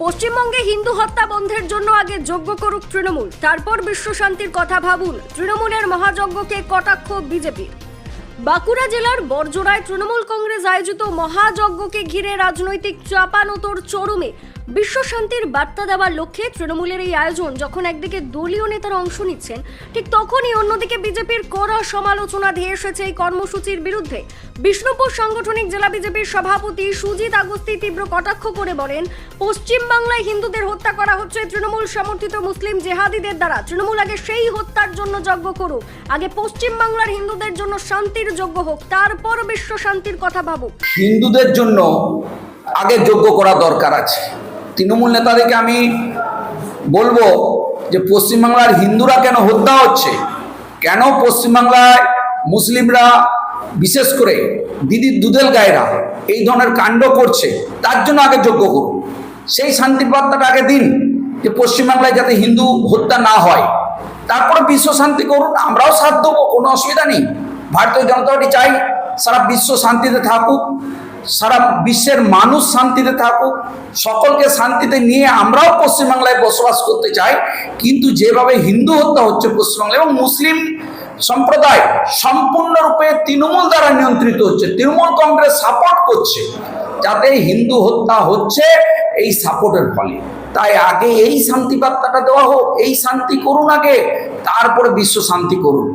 পশ্চিমবঙ্গে হিন্দু হত্যা বন্ধের জন্য আগে যজ্ঞ করুক তৃণমূল, তারপর বিশ্ব শান্তির কথা ভাবুন। তৃণমূলের মহাযজ্ঞকে কটাক্ষ বিজেপির। বাঁকুড়া জেলার বড়জোড়ায় তৃণমূল কংগ্রেস আয়োজিত মহাযজ্ঞকে ঘিরে রাজনৈতিক চাপানোতর চরমে। বিশ্ব শান্তির বার্তা দেওয়ার লক্ষ্যে তৃণমূলের এই আয়োজন যখন একদিকে দলীয় নেতারা অংশ নিচ্ছেন, ঠিক তখনই অন্যদিকে বিজেপির কড়া সমালোচনা ধেয়ে এসেছে এই কর্মসূচির বিরুদ্ধে। বিষ্ণুপুর সাংগঠনিক জেলা বিজেপির সভাপতি সুজিত আগস্তি তীব্র কটাক্ষ করে বলেন, পশ্চিমবাংলায় হিন্দুদের হত্যা করা হচ্ছে তৃণমূল সমর্থিত মুসলিম জেহাদিদের দ্বারা। তৃণমূল আগে সেই হত্যার জন্য যজ্ঞ করুক, আগে পশ্চিমবাংলার হিন্দুদের জন্য শান্তির যজ্ঞ হোক, তারপর বিশ্ব শান্তির কথা ভাবুক। হিন্দুদের জন্য আগে যজ্ঞ করা দরকার আছে। তৃণমূল নেতাদেরকে আমি বলবো যে পশ্চিমবাংলার হিন্দুরা কেন হত্যা হচ্ছে, কেন পশ্চিমবাংলায় মুসলিমরা বিশেষ করে দিদির দুধেল গায়েরা এই ধরনের কাণ্ড করছে, তার জন্য আগে যজ্ঞ করুন। সেই শান্তির বার্তাটা আগে দিন যে পশ্চিমবাংলায় যাতে হিন্দু হত্যা না হয়, তারপরে বিশ্ব শান্তি করুন। আমরাও সাথ দেবো, কোনো অসুবিধা নেই। ভারতীয় জনতা পার্টি চাই সারা বিশ্ব শান্তিতে থাকুক, সারা বিশ্বের মানুষ শান্তিতে থাকুক, সকলকে শান্তিতে নিয়ে আমরাও পশ্চিমবাংলায় বসবাস করতে চাই। কিন্তু যেভাবে হিন্দু হত্যা হচ্ছে পশ্চিমবাংলায় এবং মুসলিম সম্প্রদায় সম্পূর্ণরূপে তৃণমূল দ্বারা নিয়ন্ত্রিত হচ্ছে, তৃণমূল কংগ্রেস সাপোর্ট করছে যাতে হিন্দু হত্যা হচ্ছে এই সাপোর্টের ফলে। তাই আগে এই শান্তি বার্তাটা দেওয়া হোক, এই শান্তি করুন আগে, তারপরে বিশ্ব শান্তি করুন।